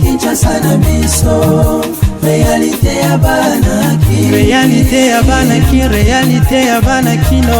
Kinshasa na biso réalité ya banaki réalité ya banakino.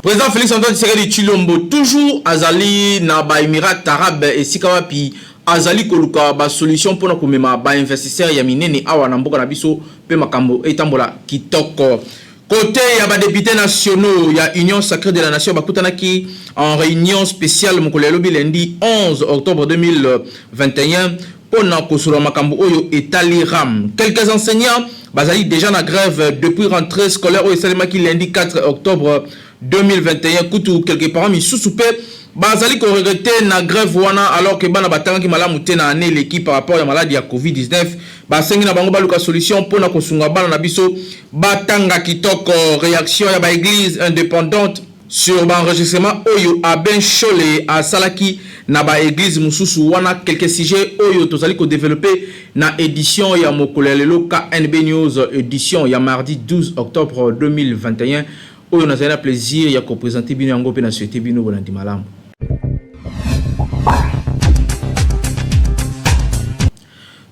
Président Félix Antoine Tshisekedi Tshilombo toujours azali na ba Émirats Arabes esika wapi azali koluka ba solution pona komema ba investisseurs ya minene awa na mboka na biso pe makambo etambola kitoko. Côté ya ba députés nationaux ya Union Sacrée de la Nation bakutanaki en réunion spéciale mokolo lobi lundi 11 octobre 2021 pona kosula makambo oyo etali ram. Quelques enseignants bazali déjà na grève depuis rentrée scolaire oyo esalemaki lundi 4 octobre 2021 kutu quelques parents misusu pe bazali ko regretter na grève wana alors que bana batanga ki malamu te na année l'équipe par rapport à la maladie ya COVID-19 basengi na bango baluka solution pona kosunga bana na biso batanga kitoko. Réaction ya ba église indépendante sur ba enregistrement oyo a ben cholé à salaki na ba église mususu wana. Quelques sujets oyo tozali ko développer na édition ya mokolo lelo KNB News édition ya mardi 12 octobre 2021 oyo nazali na plaisir ya ko présenter bino yango pe na souhaiter bino bolandi malamu.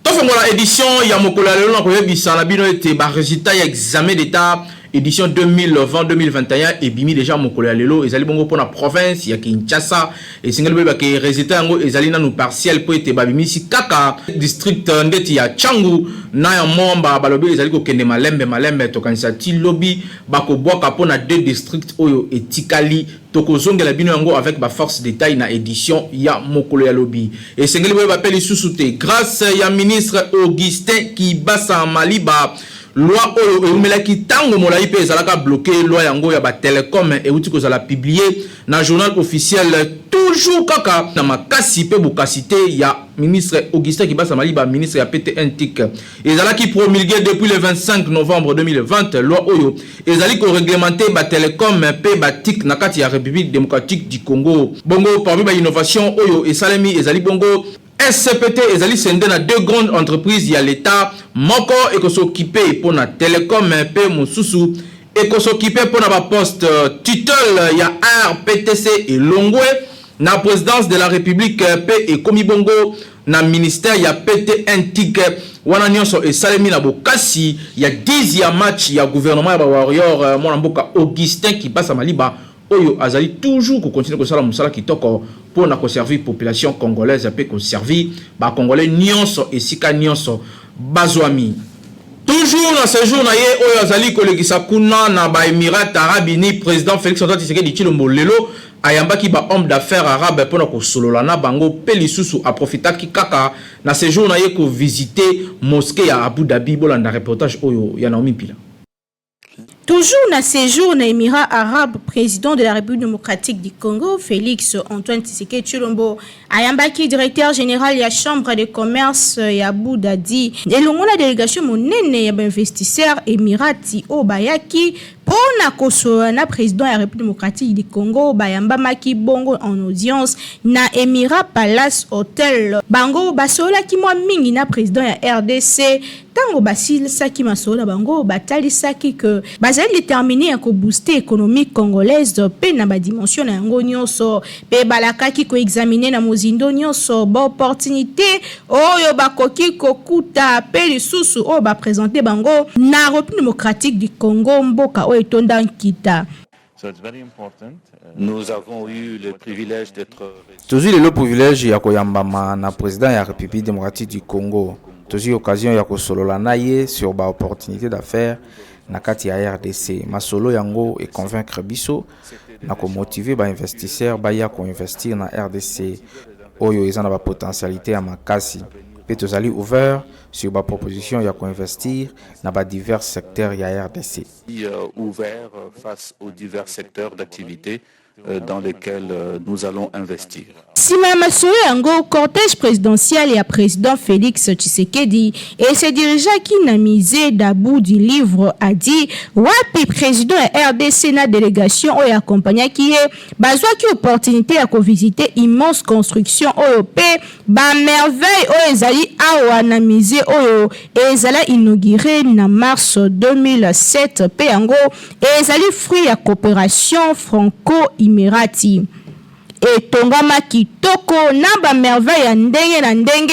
Tofongola édition ya mokolo lelo na koyebisa na bino ete ba résultat ya examen d'état édition 2020-2021 et bimi déjà mokolo lelo ezali bongo pour la province ya Kinshasa et single ba ke résultat yango ezali na nous partiel po ete babimisi kaka district ndeti ya Changu na ya Momba balobi ezali ko kende malembe to kanisa ti lobby bako boka pona deux districts oyo etikali tokozongela bino yango avec ba force d'état na édition ya mokolo ya lobby et single ba peli susute grâce ya ministre Augustin Kibasa Maliba loi oyo eumelaki tango molai pe ezalaka bloqué loi yango ya ba télécom et outi ko zala publier na journal officiel toujours kaka na makasi pe bokasité ya ministre Augustin Kibasa Maliba ministre ya PTNTIC ezalaki promulgué depuis le 25 novembre 2020 loi oyo ezali ko réglementer ba télécom pe ba TIC na kati ya République démocratique du Congo. Bongo parmi ba innovation oyo esalemi ezali bongo SCPT ezali sende na deux grandes entreprises ya l'état moko ekosokipe pour na télécom pe mosusu ekosokipe pour na ba poste tutelle ya RPTC et Longwe na présidence de la République pe ekomi bongo na ministère ya PTNTIC wana nyonso esalemi na bokasi ya 10e match ya gouvernement ya ba warrior mwana mboka Augustin Kibasa Maliba oyo azali toujours ko continuer ko sala musala kitoko pour na ko servir population congolaise pe ko servir ba congolais nyonso esika nyonso bazwami. Toujours dans ce jour na ye oyo azali ko legisa kuna na ba Émirats Arabes Unis président Félix Antoine Tshisekedi Tshilombo lelo ayambaki ba homme d'affaires arabe pour na ko solola na bango pe lisusu a profitaki kaka na ce jour na ye ko visiter mosquée ya Abu Dhabi bolanda reportage oyo ya Naomi Pila. Toujours na séjour na Émirats Arabes, président de la République démocratique du Congo, Félix Antoine Tshisekedi Tshilombo, ayambaki directeur général ya chambre de commerce ya Abu Dhabi. Elongo na délégation monene ya investisseur Emirati Obayaki pona koso na président de la République démocratique du Congo bayamba maki bongo en audience na Émirat Palace Hotel. Bango basola ki mwa mingi na président ya RDC tango basil saki masola bango batali saki que bazali déterminé à ko booster économie congolaise pe na ba dimension na yango nyonso pe balakaki ko examiner na mozindo nyonso ba opportunité oyo bakoki kokuta pe lisusu o ba présenter bango na République démocratique du Congo mboka oyo tonda nkita. Nous avons eu le privilège d'être toujours le privilège ya koyambama na président ya République démocratique du Congo. Toujours occasion ya kosolola na ye sur ba opportunité d'affaires na kati ya RDC. Masolo yango et convaincre biso na ko motiver ba investisseurs ba ya ko investir na RDC oyo ezana ba potentialité ya makasi. Pe tozali ouvert sur ba proposition ya ko investir na ba divers secteurs ya RDC. Ouvert face aux divers secteurs d'activité dans lesquels nous allons investir. Sima Masolo yango cortège présidentiel ya président Félix Tshisekedi et ses dirigeants qui n'a misé d'abou du livre a dit wapi président ya RDC na délégation oyo accompagna qui est bazwa ki opportunité ya ko visiter immense construction oyo pe ba merveille oyo ezali awa na misé oyo ezala inauguré na mars 2007 pe yango ezali fruit ya coopération franco-imirati etongama kitoko na ba merveille ya ndenge na ndenge.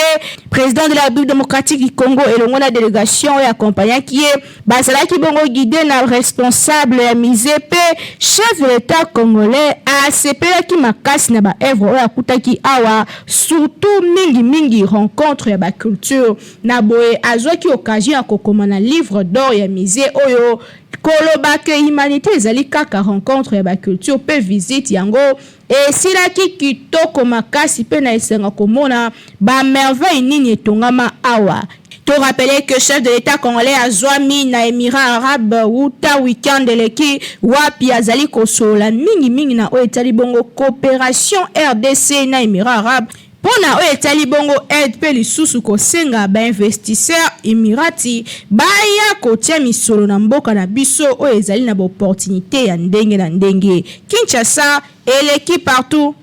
Président de la République démocratique du Congo elongo na délégation et accompagnant qui est bazalaki bongo guidé na responsable ya mizepe chef de l'état congolais a sepelaki makasi na ba œuvre oyo akutaki awa surtout mingi rencontre ya ba culture na boye azwaki occasion ya kokoma na livre d'or ya misé oyo koloba ke humanité ezali kaka rencontre ya ba culture pe visite yango esilaki kitoko makasi pe na esenga komona ba merveille nini etongama awa. To rappeler que chef de l'état congolais azwami na Émirats arabes wuta weekend eleki wapi azali kosola mingi na oyo etali bongo coopération RDC na Émirats arabes pona oyo etali bongo aide pe lisusu kosenga ba investisseur Emirati baya kotia misolo na mboka na biso oyo ezali na ba opportunité ya ndenge na ndenge. Kinshasa eleki partout.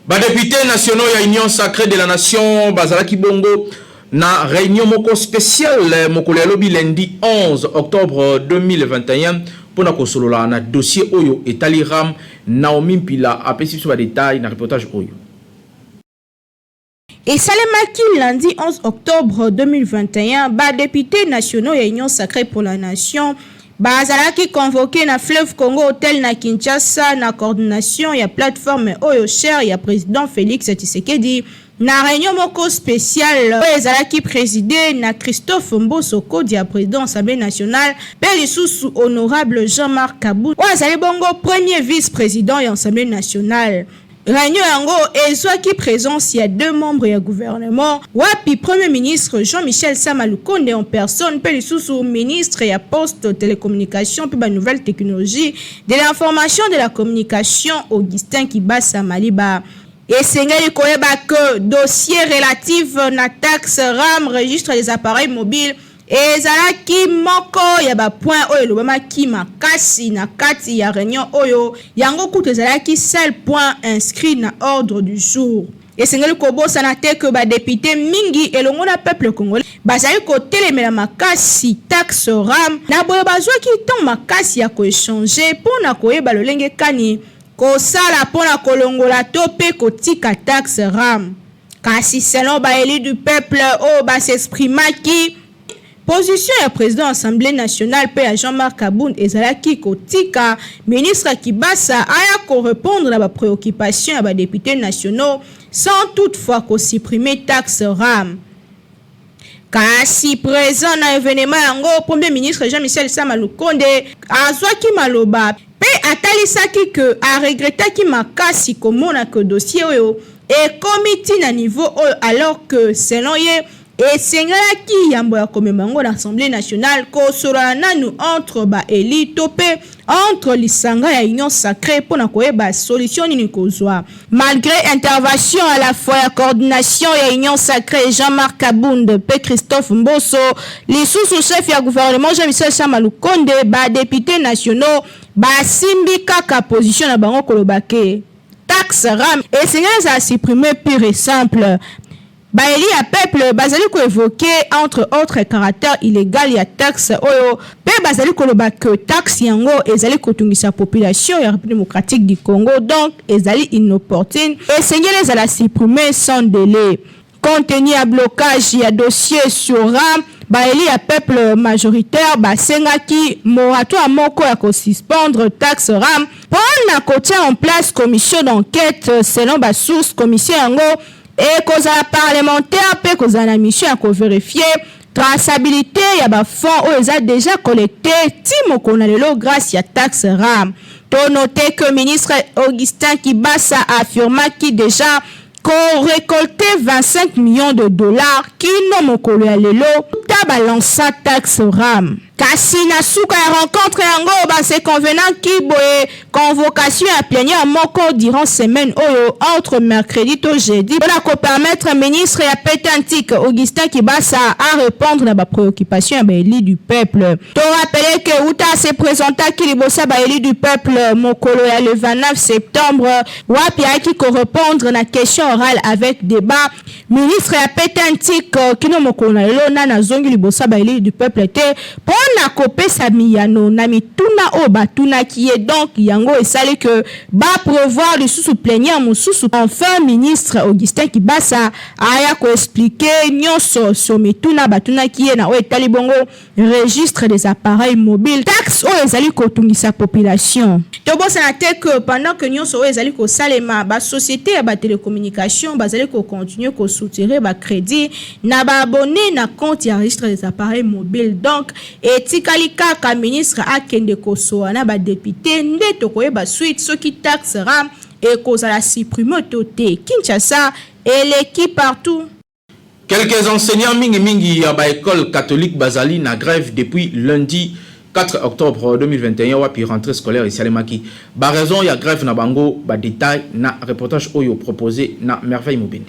Ba députés nationaux ya Union sacrée de la nation bazalaki bongo na réunion moko spéciale mokolo ya lobi lundi 11 octobre 2021 pour na kosolola na dossier oyo etali ram Naomi Mpila apesi biso ba détail na reportage oyo. Et salemaki lundi 11 octobre 2021 ba députés nationaux ya Union sacrée pour la nation bazalaki convoqué na Fleuve Congo Hotel na Kinshasa na coordination ya plateforme oyo cher ya président Félix Tshisekedi na réunion moko spéciale oyo ezalaki présidé na Christophe Mboso Kodi ya président Assemblée nationale pe lisusu honorable Jean-Marc Kabou oyo azali bongo premier vice-président ya Assemblée nationale. Réunion yango ezwaki présence ya deux membres ya gouvernement wapi premier ministre Jean-Michel Sama Lukonde en personne pe lisusu ministre ya poste télécommunication pe ba nouvelle technologie de l'information de la communication Augustin Kibasa Maliba. Et sengeli koyeba que dossier relatif na taxe RAM registre des appareils mobiles ezalaki moko ya ba point oyo lobama ki makasi na kati ya réunion oyo yango kutu ezalaki seul point inscrit na ordre du jour. Esengeli kobosa na te que ba député mingi elongo na peuple congolais bazali kotelemela makasi taxe RAM na boye bazwaki ton makasi ya koéchanger pona koyeba lolenge kani kosala pona kolongola to pe kotika taxe RAM. Kasi selon ba élu du peuple o ba s'exprimaki position ya président Assemblée nationale pe ya Jean-Marc Kabound ezalaki kotika ministre Kibasa aya ko répondre à ba préoccupation ya ba députés nationaux sans toutefois ko supprimer taxe RAM. Kasi présent na événement yango premier ministre Jean-Michel Sama Lukonde azwaki maloba pe atalisaki que a regrettaki makasi komona que dossier oyo et comité na niveau oyo alors que selon ye et sengalaki yambo ya komemango l'Assemblée nationale kosola nanu entre ba eli topé entre lisanga ya Union sacrée pour na koyeba solution nini kozwa. Malgré intervention à la fois ya coordination ya Union sacrée Jean-Marc Kabound pe Christophe Mboso lisusu chef ya gouvernement Jean-Michel Sama Lukonde ba députés nationaux ba simbi kaka position na bango kolobake taxe RAM et sengalza supprimer pure et simple. Baeli a peuple bazali ko évoquer entre autres caractères illégal ya taxe oyo pe bazali ko loba que taxe yango ezali kotungisa population ya République démocratique du Congo donc ezali inopportune et sengele za la supprimer sans délai. Compte tenu à blocage ya dossier sur RAM baeli a peuple majoritaire basengaki moratoire moko ya ko suspendre taxe RAM pour na kotia en place commission d'enquête selon ba source commission yango et cause parlementaire pe cause la mission à vérifier traçabilité ya ba fonds oyo eza déjà collecté ti mokona lelo grâce ya taxe RAM. To noter que ministre Augustin Kibasa affirma qu'il déjà qu'on récoltait 25 millions de dollars qui non mokolo ya lelo ta balança taxe RAM. kasi na suka ya rencontre yango se convenant ki boye convocation ya plénière moko durant semaine oyo entre mercredi to jeudi pour ko permettre ministre ya pete antique Augustin Kibasa à répondre na ba préoccupation ya ba élu du peuple. To rappeler que Uta se présenta ki libosa ba élu du peuple mokolo ya le 29 septembre wapi aki ko répondre na question orale avec débat. Ministre ya pete antique kino mokolo na lelo na zongi libosa ba élu du peuple te na kopesa miyano na mituna o batuna qui est donc yango esali que ba prévoir le sous plénière mususu. Enfin ministre Augustin Kibasa aya ko expliquer nyonso so mituna batuna qui est na o etali bongo registre des appareils mobiles taxe o ezali ko tungisa population. To bosa na te que pendant que nyonso o ezali ko salema ba société ya ba télécommunication bazali ko continuer ko soutirer ba crédit na ba abonné na compte ya registre des appareils mobiles. Donc etikali kaka ministre akende kosoa na ba député nde tokoyeba suite soki taxe ram et cause à la supprimer toté Kinshasa et l'équipe partout. Quelques enseignants mingi à ba école catholique Bazali na grève depuis lundi 4 octobre 2021 wapi rentrée scolaire ici à Lemaki. Ba raison ya grève na bango ba détail na reportage oyo proposé na Merveille Mobende.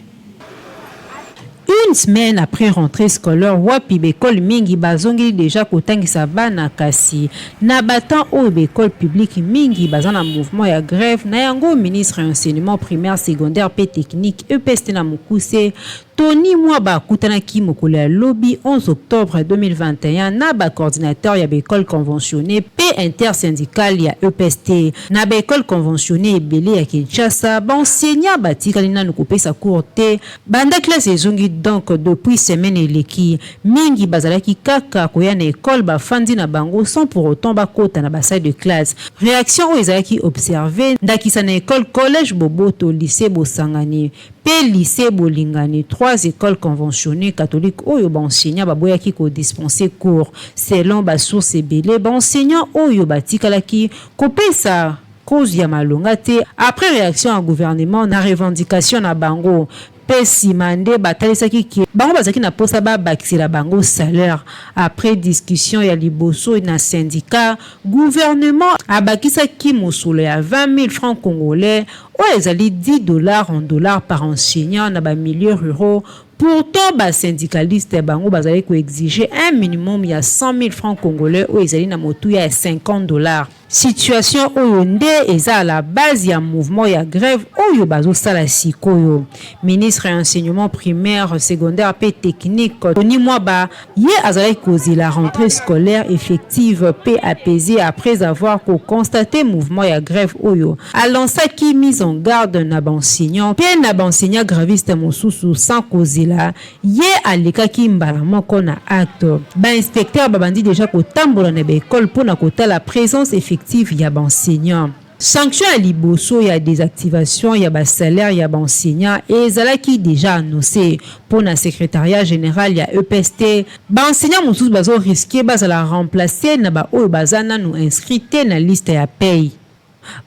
Une semaine après rentrée scolaire, wapi l'école mingi bazongi déjà kotangisa bana kasi na batan o l'école publique mingi bazana mouvement ya grève na yango ministre enseignement primaire secondaire et technique EPST na mukuse Tony Mwaba kutana ki mokolo ya lobby 11 octobre 2021 na ba coordinateur ya l'école conventionnée pe intersyndical ya EPST na ba école conventionnée ebele ya Kinshasa ba enseignant batikali na kopesa courte banda classe ezongi donc depuis semaine eleki mingi bazalaki kaka koya na école ba fandi na bango sans pour autant ba kota na ba salle de classe. Réaction o ezalaki observé ndakisa na école collège Boboto lycée Bosangani pe lycée Bolingani, 3 écoles conventionnées catholiques oyo ba enseignant ba boyaki ko dispenser cours selon ba source ebele ba enseignant oyo batikalaki kopesa cause ya malonga te après réaction au gouvernement na revendication na bango pesi mande batalisaki ki bango bazaki na posa ba bakisela bango salaire. Après discussion ya liboso na syndicat gouvernement abakisaki mosolo ya 20 000 francs congolais ou ezali $10 en dollars par enseignant na ba milieux ruraux. Pourtant, ba syndicaliste bango bazali ko exiger un minimum ya 100 000 francs congolais ou ezali na motu ya $50. Situation oyo nde eza à la base ya mouvement ya grève oyo bazo sala sikoyo. Ministre enseignement primaire, secondaire et technique Tony Mwaba ye azali kozi la rentrée scolaire effective pe apaisée après avoir constaté mouvement ya grève oyo. Alansaki mise en garde na enseignant pe na enseignant graviste mosusu sans cause la ye alekaki mbala moko na acte. Ba inspecteur babandi déjà ko tambola na école pour na kota la présence effective ya ba enseignant. Sanction à liboso ya désactivation ya ba salaire ya ba enseignant et ezalaki déjà annoncé pour na secrétariat général ya EPST. Ba enseignant mosusu bazo risquer bazala remplacer na ba oyo bazana nous inscrite na liste ya paye.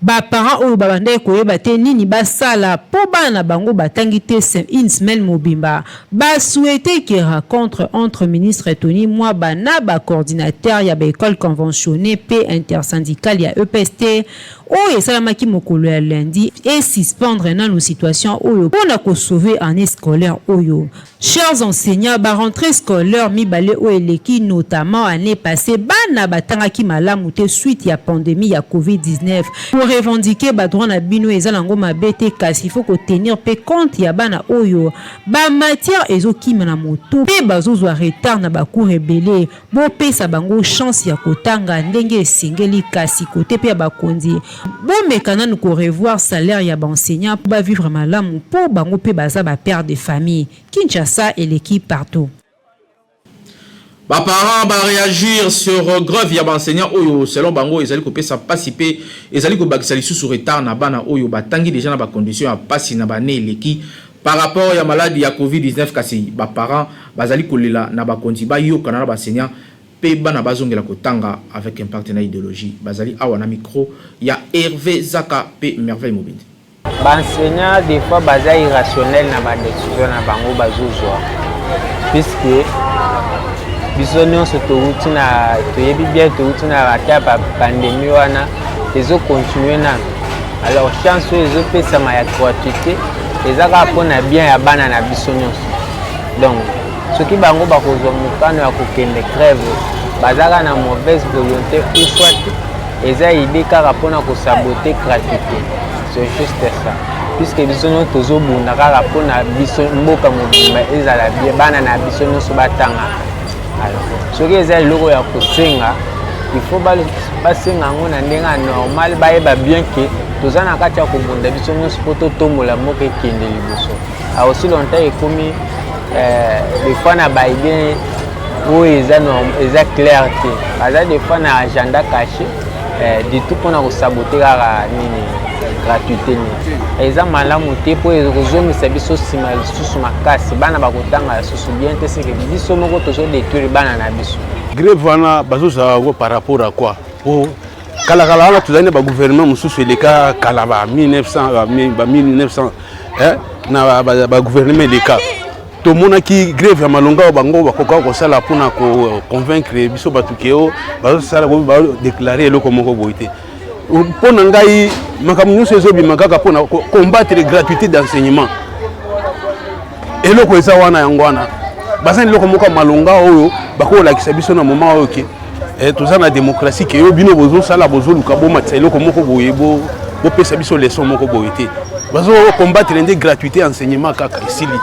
Ba parents oyo babandai koyeba te nini basala po bana bango batangi te une semaine mobimba ba souhaité que rencontre entre ministre Tony Mwaba na ba coordinateur ya ba école conventionnée pe intersyndical ya EPST oyo esalamaki mokolo ya lundi et suspendre na nos situations oyo pona ko sauver année scolaire oyo. Chers enseignants, ba rentrée scolaire mibale o eleki notamment année passée bana batangaki malamu te suite ya pandémie ya COVID-19 pour revendiquer ba droit na bino ezalango mabete kasi faut ko tenir pe compte ya bana oyo ba matière ezokima na moto pe bazozwa retard na ba cours ebele bo pesa bango chance ya kotanga ndenge esengeli kasi kote pe ba kondi bo mekana nous ko revoir salaire ya ba enseignant pour ba vivre malamu po bango pe baza ba père de famille. Kinshasa et l'équipe partout. Ba parents ba réagir sur grève ya ba enseignant oyo selon bango ezali ko pesa participer ezali ko bakisa lisusu retard na bana oyo batangi déjà na ba condition ya pasi na ba ne leki par rapport ya maladie ya COVID-19 kasi ba parents bazali kolela na ba konti ba yoka na ba enseignant pe bana bazongela kotanga avec un partenaire idéologie bazali awa na micro ya Hervé Zaka pe Merveille Mobile. Enseignants des fois baza irrationnel na ba décision na bango bazozwa puisque biso nyonso touti na toyebi bien touti na bakia pandémie wana ezokontinue nano. Alors chance oyo ezopesama ya gratuité eza kaka mpona bien ya bana na biso nyonso. Donc soki bango bakozwa mokano ya kokende grève bazaka na mauvaise volonté ou soit eza idée kaka mpona kosabote gratuité. C'est juste ça. Puisque biso nyonso tozobunda kaka mpona biso mboka mobimba ezala bien bana na biso nyonso batanga. Alors soki eza eloko ya kosenga il faut basenga yango na ndenge normal bayeba bien ke toza na kati ya kobunda biso nyonso mpo totombola mboka ekende liboso. Alors aussi longtemps ekomi des fois na baidée oyo eza clair te baza des fois na agenda caché du tout mpona kosabote kaka nini gratuité nini eza malamu te mpo ekozongisa biso nsima lisusu makasi bana bakotanga lisusu bien te seke biso moko tozodétruire bana na biso. Grève wana bazozala yango par rapport à quoi? Kalakala wana tozali na bagouvernement mosusu eleka kala ba 1900 na bagouvernement eleka tomonaki grève ya malonga oyo bango bakoka kosala mpona convaincre biso bato ke oyo bazosala badéclare eloko moko boye te. Mpo na ngai makambo nyonso ezobima kaka mpona combattre gratuité d'enseignement eloko eza wana yango wana baza na eloko moko ya malonga oyo bakolakisa biso na moment oyo ke toza na démocratie ke yo bino bozosala bozoluka bomatisa eloko moko boye bopesa biso leson moko boye te bazocombattre nde gratuité enseignement kaka esili.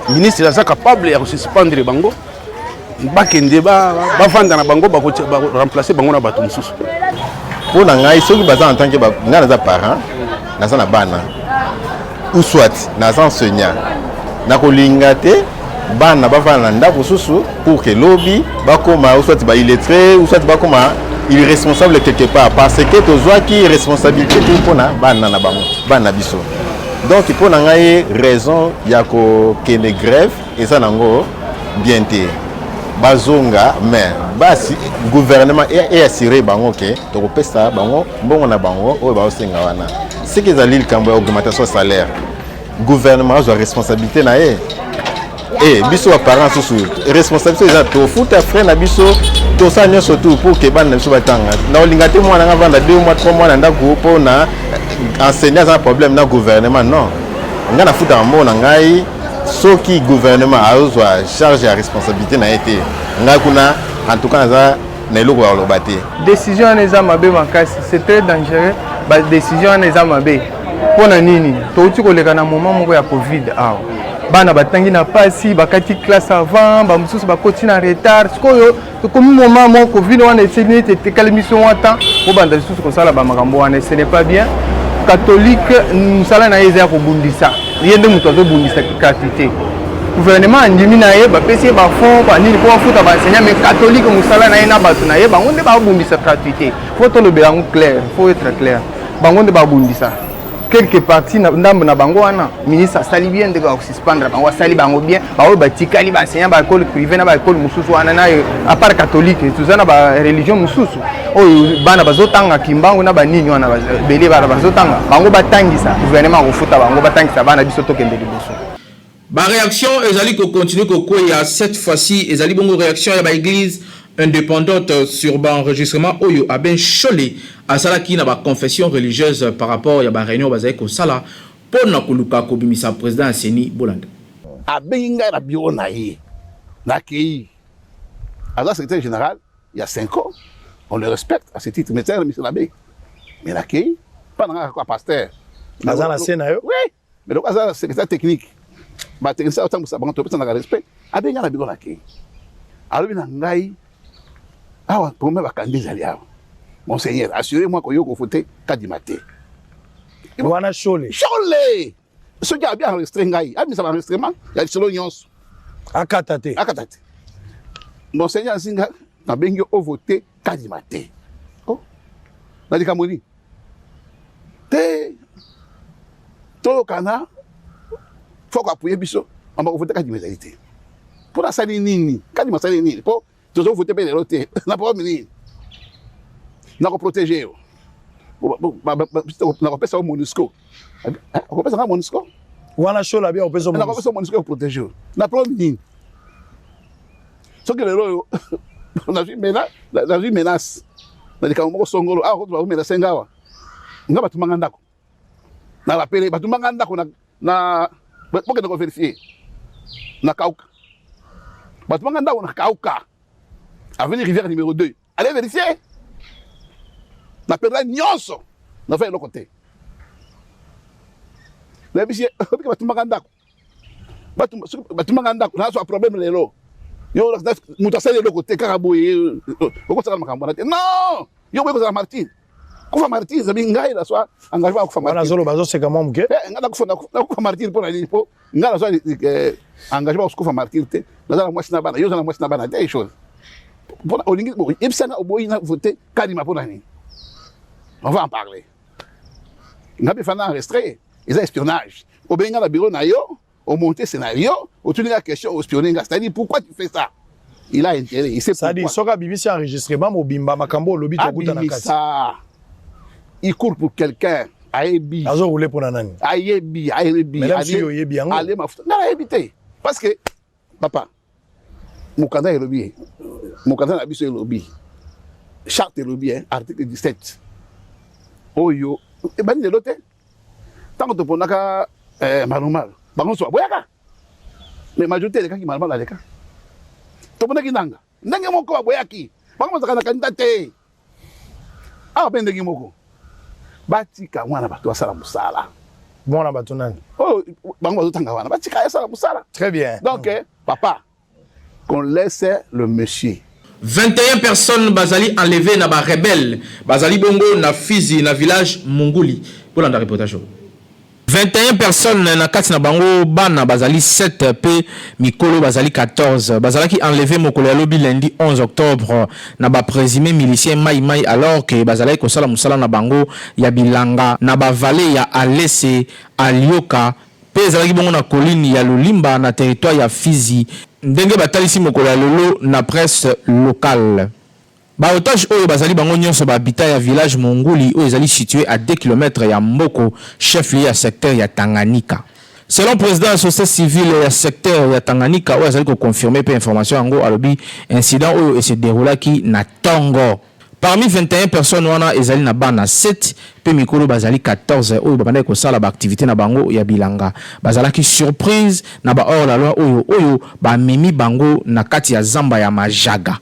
Ministre aza capable ya kosuspendre bango bakende bavanda na bango baremplacer bango na bato mosusu. Mpo na ngai soki baza en tant que ngai naza parent naza na bana ou soit naza enseignant nakolinga te bana bavanda na ndako susu pour que lobi bakoma ou soit baillettré ou soit bakoma irresponsable quelque part parce que tozwaki responsabilité te mpona bana na bango bana na biso. Donc mpo na ngai raison ya kokende grève eza nango bien te bazonga mais basi gouvernement assuré bango ke tokopesa bango mbongo na bango oyo baosenga wana seki ezali likambo ya augmentation salaire gouvernement azwa responsabilité na ye biso baparent susu responsabilité eza tofuta frais na biso tosala nyonso tu pour ke bana na biso batanga na olinga te mwana nga vanda 2 mois 3 mois na ndako mpo na enseignant aza na problème na gouvernement non nga nafutaka mbongo na ngai soki gouvernement azwa charge ya responsabilité na ye te ngai kuna en tout cas naza na eloko ya koloba te. Décision wana eza mabe makasi c'est très dangereux badécision wana eza mabe mpo na nini touti koleka na moment moko ya covid awa bana batangi na pasi bakati classe avant bamosusu bakoti na retard sikoyo tokomi moment moko covid wana esili ete etekali biso mwa temps obanda lisusu kosala bamakambo wana ce n'est pas bien. Catholique mosala na ye eza ya kobundisa ye nde moto azobundisa gratuité gouvernement andimi na ye bapesi ye bafond banini mpo bafuta baenseignant mais catholique mosala na ye na bato na ye bango nde babundisa gratuité faut tolobela yango clair faut être clair bango nde babundisa quelque partie ndambo na bango wana ministre asali bien ndeko ya kosuspendre bango asali bango bien baoyo batikali baenseignant baekole privé na baekole mosusu wana na à part catholique toza na bareligion mosusu oyo bana bazotanga kimbango na banini wana bele bana bazotanga bango batangisa gouvernement akofuta bango batangisa bana biso tokende liboso. Réaction ezali ko continue ko ya cette fois-ci ezali bongo réaction ya ba église indépendante sur l'enregistrement oyo a ben cholé à sala qui na ba confession religieuse par rapport ya ba réunion bazai ko sala pona kuluka ko bimisa président Seni Bolanda a benga na bureau na ye na kei alors secrétaire général il y a 5 ans on le respecte à ce titre mais c'est monsieur l'abbé mais la kei pas na quoi pasteur azana sena yo oui mais donc azana secrétaire technique ba technicien autant que ça bon to pesa na respect a benga na bureau na kei alors bina ngai awa promets bakandisa liao monseigneur assurez-moi que yoko foté kadimate wana chole ce qui a bien enregistré ngai a mis ça enregistrement il y a solo nyonso akatate monseigneur singa na bengi o voté kadimate oh na dikamoni te to kana faut appuyer biso on va voter kadimate pour la sali nini kadimate nini pour toujours voter pour les autres na pas menino na ko protéger yo na ko pesa o MONUSCO ko pesa na MONUSCO wana shola bien o pesa MONUSCO na ko pesa o MONUSCO protéger yo na pas menino Ce que on a vu menace. Na dika moko songolo ah ko ba menace ngawa. Nga batumanga ndako. Na bapele batumanga ndako na boke na ko vérifier. Na kauka. Batumanga ndako na kauka. Avenue Rivière numéro 2. Allez vérifier. Na perdra nyonso. Na fait le côté. La biche batumanga ndako. Batumanga ndako na so problème lelo. Yo mutasele le côté karaboye okosaka makambo na te non yo boye kozala martyr kufa martyr zabi ngai la swa engagement kufa martyr wana zolo bazo seka momke ngana kufa martyr pour aller po ngala swa engagement kufa martyr te nazala mwasi na bana yo zala mwasi na bana te chose pour olingi bo ipsanga oboyi na voter kalima pour nani on va en parler ngabe fana enregistré ils espionnage obenga la bureau na yo au monter scénario, au tourner la question, au spionner, c'est-à-dire pourquoi tu fais ça? Il a intérêt, il sait pourquoi. C'est-à-dire, Soka Bibisi enregistrement, Mobimba, Makambo, Lobby, ça. Il court pour quelqu'un, Aébi. Azo roulé pour Nanani. Aébi. Mais là, si Yoyebi, allez, ma foutre. Non, éviter. Parce que, papa, mon candidat est lobby. Mon candidat est lobby. Charte est lobby, article 17. Oh yo. Et ben, il est l'autre. Tant que tu prends mal. Bango so boyaka mais majorité les cas qui malmal les cas to bona kinanga ndenge moko boyaki bango zakana kandidate ah ben ndenge moko batika mwana bato asala musala mwana bato nani oh bango bazotanga wana batika asala musala très bien donc papa qu'on laisse le monsieur 21 personnes bazali enlevées na ba rebelle bazali bongo na Fizi na village Monguli pour la reportage 21 personnes na kati na bango bana bazali 7 pe mikolo bazali 14 bazalaki enlevé mokolo ya lobi lundi 11 octobre na ba présumé milicien mai alors que bazalaki kosala musala na bango ya bilanga na ba vallée ya Alese Alioka pe bazalaki bongo na colline ya Lolimba na territoire ya Fizi ndenge batalisi mokolo ya lolo na presse locale. Ba otage oyo bazali bango nyonso ba habitat ya village Monguli oyo ezali situé à 2 km ya Mboko chef-lieu ya secteur ya Tanganyika. Selon président de la société civile ya secteur ya Tanganyika oyo ezali ko confirmer pe information yango alobi incident oyo se déroulaki na Tongo. Parmi 21 personnes wana ezali na bana 7 pe mikolo bazali 14 oyo babanda ko sala ba activité na bango ya bilanga. Bazalaki surprise na ba hors la loi oyo ba memi bango na kati ya zamba ya Majaga.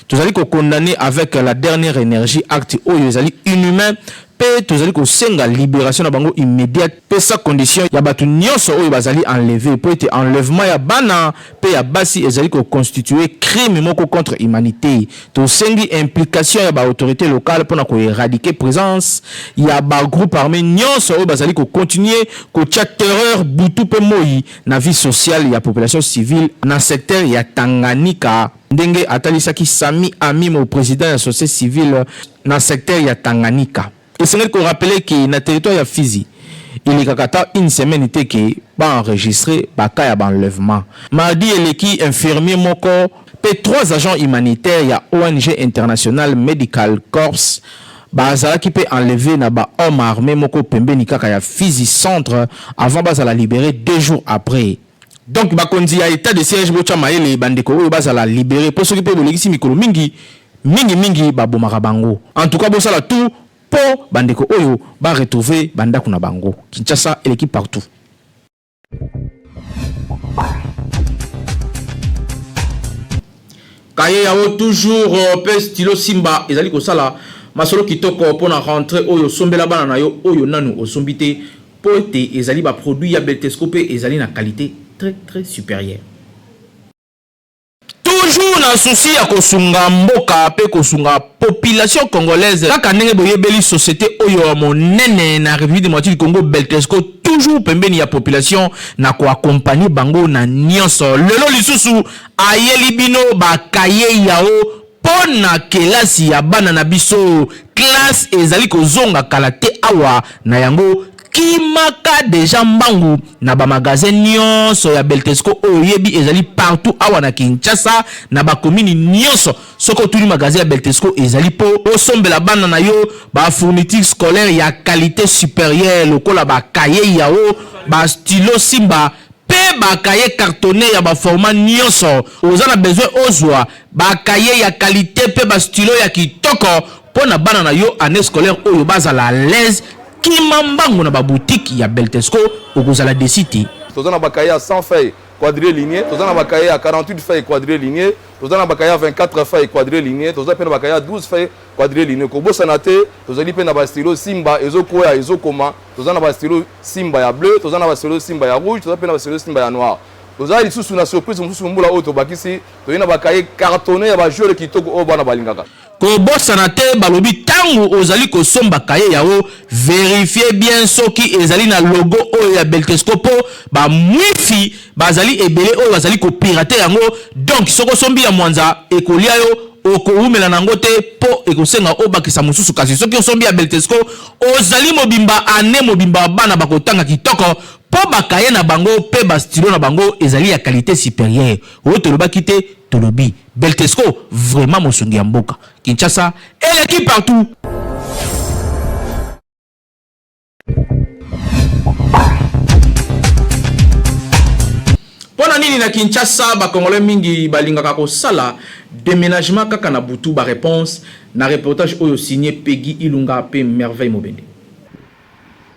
Tous allez condamner avec la dernière énergie acte oyo ezali inhumain pe tous allez senga libération na bango immédiate pe sa condition ya batu nyonso oyo bazali enlevé peut être enlèvement ya bana pe ya basi ezali ko constituer crime moko contre humanité to sengi implication ya ba autorité locale pour na ko éradiquer présence ya ba groupe armé nyonso oyo bazali ko continuer ko tia terreur butu pe moi na vie sociale ya population civile na secteur ya Tanganyika ndenge atalisaki Sami Amim au président de la société civile dans le secteur ya Tanganyika. Et c'est qu'on rappelait que dans le territoire ya Fizi, il y a une semaine que ba enregistré baka ya enlèvement. Mardi eleki infirmier moko pe 3 agents humanitaires ya ONG International Medical Corps bazalaki pe enlevé na ba homme armé moko pembeni kaka ya Fizi centre avant bazala libéré 2 jours après. Donc bakonzi ya état de siège bocha maele bandeko oyo bazala libéré pour s'occuper de l'exi mikolo mingi babomaka bango. En tout cas bosala tout pour bandeko oyo ba retrouver bandako na bango. Kinshasa et l'équipe partout. Kaye yao toujours pe stylo Simba ezali ko sala masolo kitoko pour na rentrer oyo sombela bana na yo oyo nanu osombité poete ezali ba produit ya Beltesco pe ezali na qualité très supérieur. Toujours na souci ya kosunga mboka pe kosunga population congolaise kaka ndenge boyebeli société oyo monene na République démocratique du Congo Beltesco toujours pembeni ya population na ko accompagner bango na nyonso lelo lisusu ayeli bino ba kaye yao pona kelasi ya bana na biso classe ezali kozonga kalate awa na yango kimaka deja mbangu na ba magasin nyonso ya Beltesco oyebi ezali partout awa na Kinshasa na ba commune nyonso soko tuli magasin ya Beltesco ezali po osombela bana na yo ba fourniture scolaire ya qualité supérieure lokola ba cahier yao ba stylo Simba pe bakaye cartonné ya ba format nyonso ozana besoin ozwa bakaye ya qualité pe ba stylo ya kitoko pona bana na yo année scolaire oyo bazala à l'aise kimambango na ba boutique ya Beltesco okozala desité tozana bakaye à 100 feuilles quadrilignés tozana bakaye à 48 feuilles quadrilignés tozana bakaye à 24 feuilles quadrilignés tozana pe na bakaye à 12 feuilles quadrilignés ko bosana te tozali pe na ba stylo simba ezokoya ezokoma tozana ba stylo simba ya bleu tozana ba stylo simba ya rouge tozana pe na ba stylo simba ya noir tozali lisusu na surprise mususu mbula oyo tobakisi toyina bakaye cartonné ya ba joueur kitoko oyo bana balingaka ko bosana te balobi tango ozali ko somba kaye yao vérifier bien soki ezali na logo oyo ya Beltesco po ba mwifi bazali ebele oyo bazali ko pirater yango donc soko sombi ya mwanza ekolia yo okoumela nango te po ekosenga obakisa mususu kasi soki osombi ya Beltesco ozali mobimba ane mobimba bana bakotanga kitoko po bakaye na bango pe ba stylo na bango ezali ya qualité supérieure o tolobaki te tolobi Beltesco vraiment mosongi ya mboka Kinshasa et l'équipe partout. Pona nini na Kinshasa ba Congolais mingi balingaka ko sala déménagement kaka na butu ba réponse na reportage oyo signé Peggy Ilunga pe Merveille Mobende.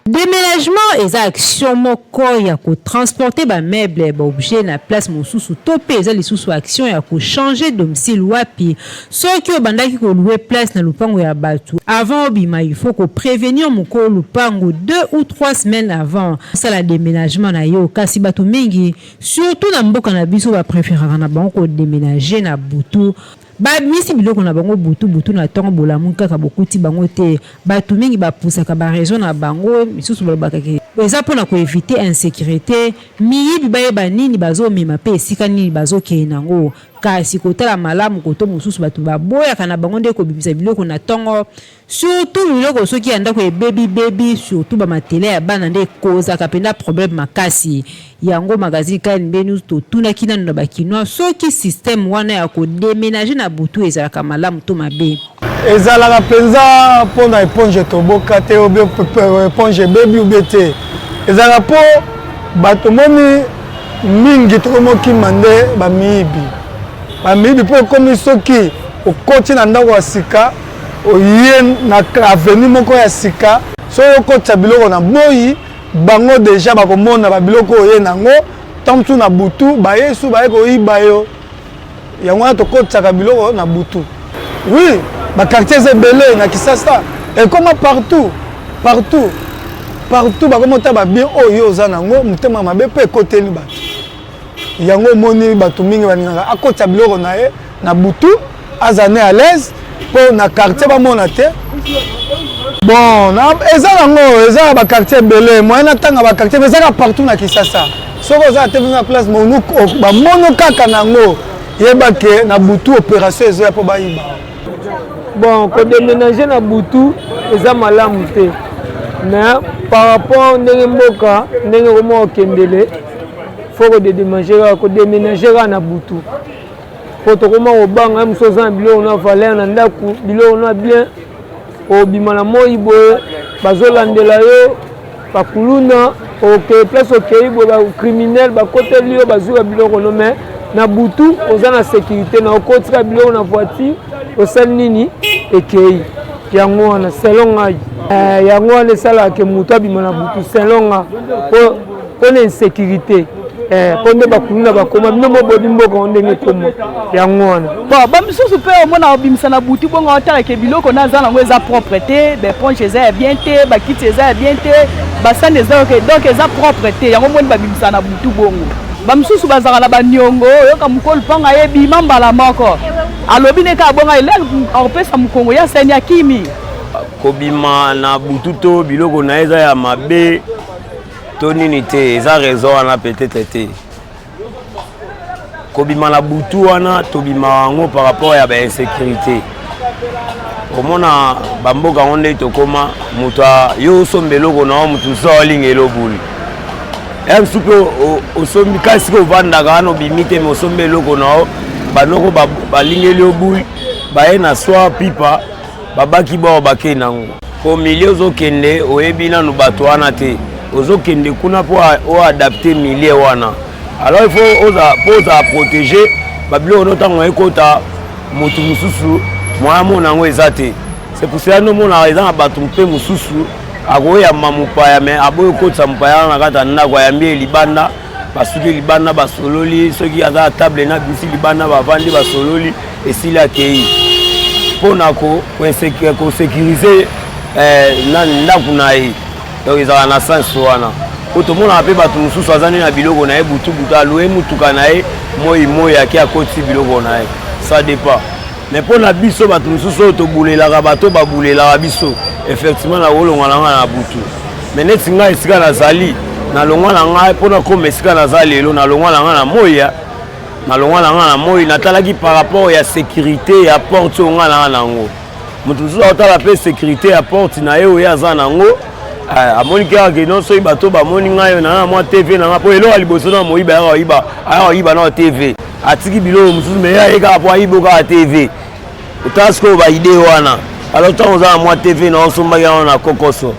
Déménagement et action moko ya ko transporter ba meuble ba objet na place mosusu topé eza lisusu action ya ko changer domicile wapi soki obandaki ko louer place na lupango ya batu avant bima il faut ko prévenir moko lupango 2 ou 3 semaines avant ça la déménagement na yo kasi batu mingi surtout na mboka na biso ba préférera na bango ko déménager na butu ba misi biloko na bango butu na tongo bolamu kaka bokuti bango te batu mingi ba pusaka ba raison na bango misusu balobaka ke eza pona ko éviter insécurité miyibi bayeba nini bazomema pe esika nini bazokenango kasi kotala malamu koto mosusu batu baboyaka na bango nde kobimisa biloko na tongo surtout biloko soki anda ko baby surtout ba matele ya bana nde kozaka penda problème makasi yango magazine kan benu to tuna kina na bakinoa soki système wana ya ko déménager na butu ezalaka malamu to mabe ezalaka penza pona éponge toboka te obe éponge baby ubete ezalaka po bato moni mingi tokomoki mande bamiyibi po komi soki okoti na ndako ya sika oye na avenue moko ya sika so okotisa biloko na boyi bango deja bakomona babiloko oye nango ntango na butu bayesu baye koyiba yo yango wana tokotisaka biloko na butu oui bakartier eza ebele na Kisasa ekoma partout bakomota babien oyo oza nango motema mabe mpe ekoteli bato yango omoni bato mingi balingaka akotisa biloko na ye na butu azane à l'aise mpo na quartier bamona te bon eza nango eza bakartier ebele moyen natanga bakartier me ezaka partout na Kisasa soki oza te na place bamono kaka nango yebake na butu opération ezoya mpo bayiba bon kodéménager na butu eza malamu te mais par rapport ndenge mboka ndenge koma okendele faut kodéménager na butu po tokoma kobanga mosu oza na biloko na valeur na ndako biloko na bien obima na moi boye bazolandela yo bakuluna oke place okei boye bacriminel bakoteli yo bazwika biloko no mais na butu oza na sécurité na okotika biloko na voiture osali nini ekei yango wana selon ngai yango wana esalaka ke moto abima na butu selon nga mpo na insécurité mpo nde bakuluna bakoma bino mobodi mboka ndenge ekoma yango wana bamisusu mpe omona obimisa na butu bongo otalaka biloko naza nango eza propre te baponche eza ya bien te bakiti eza ya bien te basani eza donc eza propre te yango moni babimisa na butu bongo bamisusu bazaka na baniongo oyoka mokolo mpanga yebima mbala moko alobi neka abonga ele akopesa mokongo ya sani ya kimi kobima na butu to biloko na eza ya mabe to nini te eza raison wana peut-être te kobima na butu wana tobima yango par rapport ya bainsécurité omona bamboka yango nde tokoma moto yo osomba eloko na yo moto so olinga elobuli mosu mpe osombi kasi ko ovandaka wana obimi te me osomba eloko na yo banoko balingeli obuli baye na soir pipa babaki bao bakei nango ko milie ozokende oyebi nanu bato wana te ozokende kuna pour adapter milieu wana. Alors il faut oza protéger babilo notango ekota motu mususu mwa mona ngo ezate. C'est pour cela nous mona eza batu mpe mususu agoya mamupaya mais aboyo kotsa mupaya na kata ndako ya mbi libanda basuki libanda basololi soki aza table na bisi libanda bavandi basololi esili akei pona ko sécuriser na ndako na ye. Donc ils ont na sens wana otomona pe batu mususu azani na biloko na ye butu aloe mutuka na ye moi aki akoti biloko na ye. Ça dépend. Mais pour la biso batu mususu otobulela bato babulela biso effectivement na wolonga na butu. Mais neti nga esika nazali na longwa na nga pona ko mesika nazali lelo na longwa na nga na moya na longwa na nga na moyi natalaki par rapport ya sécurité ya porte nga na nango. Mutu mususu otala pe sécurité ya porte na ye oya za nango. Amoni kia ke non so ibato ba moni ngayo na mwa TV na ngapo elo aliboso na moyiba ya oyiba na TV atiki bilo mususu me ya eka po ayiboka TV utasko ba ide wana alors tant oza mwa TV na osomba ya na kokoso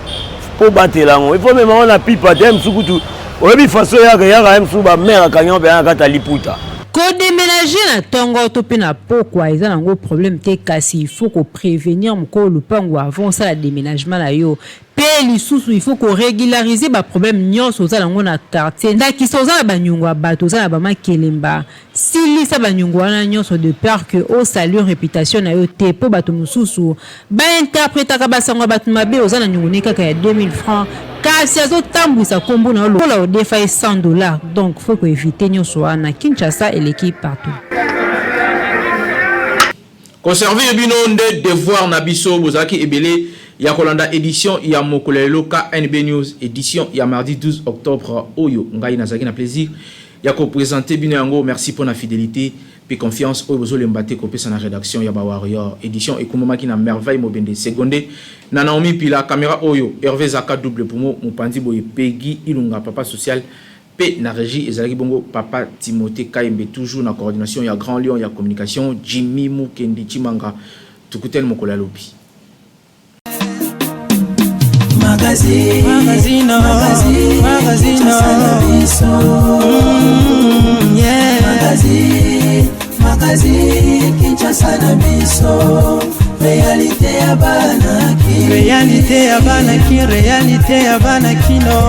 po batela ngo il faut même on a pipa dem sukutu oyebi faso ya msu ba mère kanyo be akata liputa ko déménager na tongo to pe na pokwa eza nango problème te kasi il faut ko prévenir mko lupango avant ça la déménagement na yo pe lisusu il faut ko régulariser ba problème nyonso za nango na quartier ndaki so za ba nyungwa bato za ba makelemba sili sa ba nyungwa na nyonso de peur que au salut réputation na yo te po bato mususu ba interpréter ka basango bato mabe oza na nyungune kaka ya 2000 francs kasi azo tambwisa kombo na lo la odefa $100 donc faut ko éviter nyonso wana Kinshasa et l'équipe partout. Conserver bino nde devoir na biso bozaki ebele ya kolanda édition ya mokolelo KNB News édition ya mardi 12 octobre oyo ngai nazaki na plaisir ya ko présenter bino yango. Merci pour la fidélité puis confiance oyo bozole mbate ko pesa na rédaction ya ba warrior édition ekomomaki na merveille mobende seconde na Naomi Pila caméra oyo Hervé Zaka double pour mo pandi boye Peggy Ilunga papa social P na régie ezalaki bongo papa Timothée Kaimbe toujours na coordination ya Grand Lion ya communication Jimmy Mukendi Chimanga tukutel mokola lobi Magazine Kinshasa na biso réalité ya bana ki réalité ya bana kino